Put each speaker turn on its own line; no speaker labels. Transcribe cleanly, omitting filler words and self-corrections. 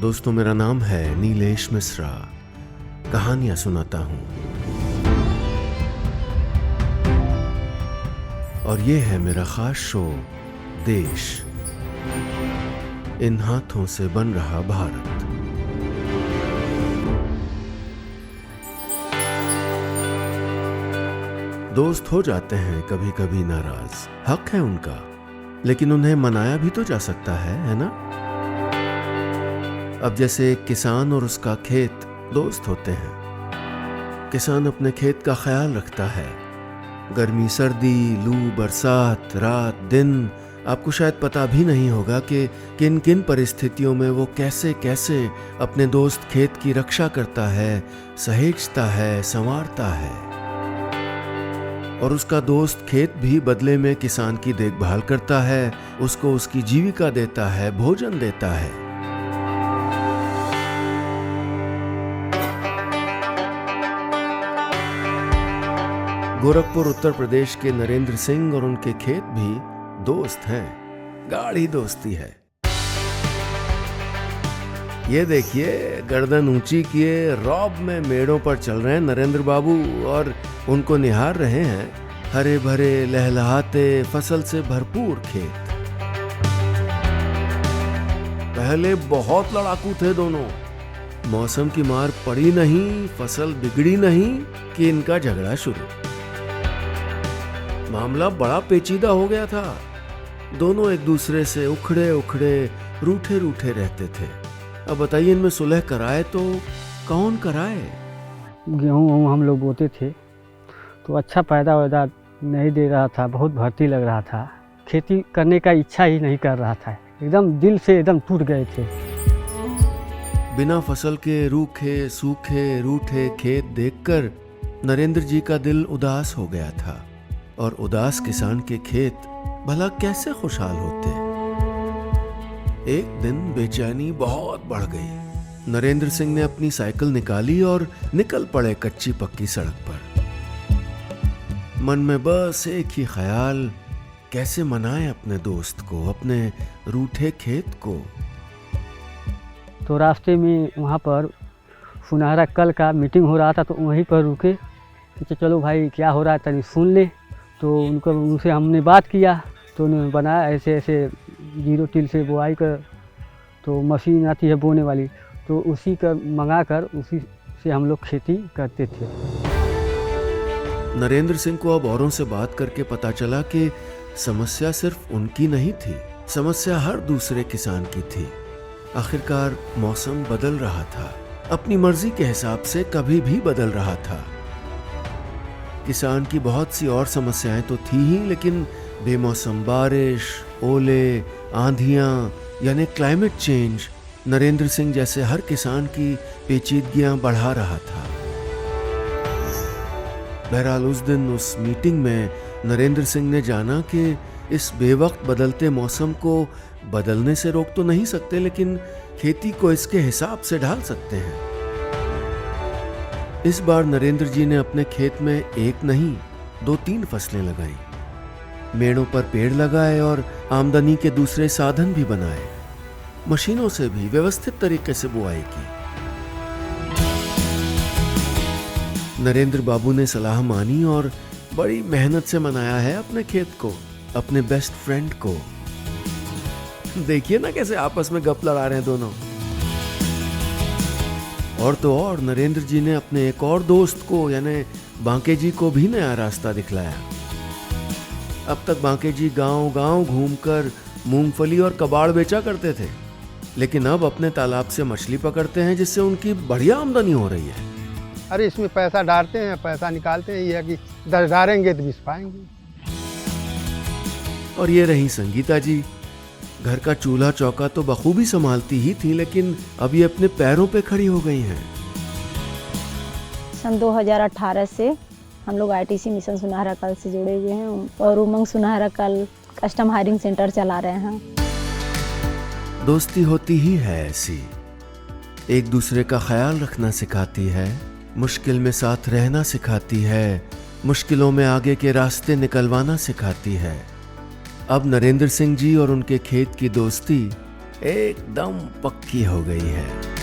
दोस्तों, मेरा नाम है नीलेश मिश्रा। कहानियां सुनाता हूं और ये है मेरा खास शो देश। इन हाथों से बन रहा भारत। दोस्त हो जाते हैं कभी कभी नाराज, हक है उनका, लेकिन उन्हें मनाया भी तो जा सकता है ना। अब जैसे एक किसान और उसका खेत दोस्त होते हैं। किसान अपने खेत का ख्याल रखता है। गर्मी सर्दी, लू बरसात, रात दिन, आपको शायद पता भी नहीं होगा कि किन किन परिस्थितियों में वो कैसे कैसे अपने दोस्त खेत की रक्षा करता है, सहेजता है, संवारता है। और उसका दोस्त खेत भी बदले में किसान की देखभाल करता है, उसको उसकी जीविका देता है, भोजन देता है। गोरखपुर उत्तर प्रदेश के नरेंद्र सिंह और उनके खेत भी दोस्त हैं। गाढ़ी दोस्ती है। ये देखिए, गर्दन ऊंची किए रौब में मेड़ों पर चल रहे हैं नरेंद्र बाबू और उनको निहार रहे हैं हरे भरे लहलहाते फसल से भरपूर खेत। पहले बहुत लड़ाकू थे दोनों। मौसम की मार पड़ी नहीं, फसल बिगड़ी नहीं कि इनका झगड़ा शुरू। मामला बड़ा पेचीदा हो गया था। दोनों एक दूसरे से उखड़े उखड़े रूठे रूठे रहते थे। अब बताइए, इनमें सुलह कराए तो कौन कराए?
गेहूँ हम लोग बोते थे तो अच्छा पैदा वैदा नहीं दे रहा था, बहुत भर्ती लग रहा था। खेती करने का इच्छा ही नहीं कर रहा था, एकदम दिल से एकदम टूट गए थे।
बिना फसल के रूखे सूखे रूठे खेत देखकर नरेंद्र जी का दिल उदास हो गया था। और उदास किसान के खेत भला कैसे खुशहाल होते। एक दिन बेचैनी बहुत बढ़ गई। नरेंद्र सिंह ने अपनी साइकिल निकाली और निकल पड़े कच्ची पक्की सड़क पर। मन में बस एक ही ख्याल, कैसे मनाएं अपने दोस्त को, अपने रूठे खेत को।
तो रास्ते में वहाँ पर सुनहरा कल का मीटिंग हो रहा था, तो वहीं पर रुके कि चलो भाई क्या हो रहा है तनी सुन ले। तो उनसे हमने बात किया तो उन्होंने बनाया ऐसे ऐसे जीरो टिल से बुआई कर, तो मशीन आती है बोने वाली, तो उसी का मंगा कर उसी से हम लोग खेती करते थे।
नरेंद्र सिंह को अब औरों से बात करके पता चला कि समस्या सिर्फ उनकी नहीं थी, समस्या हर दूसरे किसान की थी। आखिरकार मौसम बदल रहा था, अपनी मर्जी के हिसाब से कभी भी बदल रहा था। किसान की बहुत सी और समस्याएं तो थी ही, लेकिन बेमौसम बारिश, ओले, आंधियां यानी क्लाइमेट चेंज नरेंद्र सिंह जैसे हर किसान की पेचीदगियां बढ़ा रहा था। बहरहाल उस दिन उस मीटिंग में नरेंद्र सिंह ने जाना कि इस बेवक्त बदलते मौसम को बदलने से रोक तो नहीं सकते, लेकिन खेती को इसके हिसाब से ढाल सकते हैं। इस बार नरेंद्र जी ने अपने खेत में एक नहीं 2-3 फसलें लगाई, मेड़ों पर पेड़ लगाए और आमदनी के दूसरे साधन भी बनाए। मशीनों से भी व्यवस्थित तरीके से बुआई की। नरेंद्र बाबू ने सलाह मानी और बड़ी मेहनत से मनाया है अपने खेत को, अपने बेस्ट फ्रेंड को। देखिए ना कैसे आपस में गप लड़ा रहे हैं दोनों। और तो और नरेंद्र जी ने अपने एक और दोस्त को यानी बांके जी को भी नया रास्ता दिखलाया। अब तक बांके जी गांव-गांव घूमकर मूंगफली और कबाड़ बेचा करते थे, लेकिन अब अपने तालाब से मछली पकड़ते हैं, जिससे उनकी बढ़िया आमदनी हो रही है।
अरे इसमें पैसा डालते हैं, पैसा निकालते हैं, ये है कि डालेंगे तो बिस पाएंगे।
और ये रही संगीता जी, घर का चूल्हा चौका तो बखूबी संभालती ही थी, लेकिन अब ये अपने पैरों पे खड़ी हो गई हैं।
सन 2018 से हम लोग आईटीसी मिशन सुनहरा कल से जुड़े हुए हैं और उमंग सुनहरा कल कस्टम हायरिंग सेंटर चला रहे हैं।
दोस्ती होती ही है ऐसी, एक दूसरे का ख्याल रखना सिखाती है, मुश्किल में साथ रहना सिखाती है, मुश्किलों में आगे के रास्ते निकलवाना सिखाती है। अब नरेंद्र सिंह जी और उनके खेत की दोस्ती एकदम पक्की हो गई है।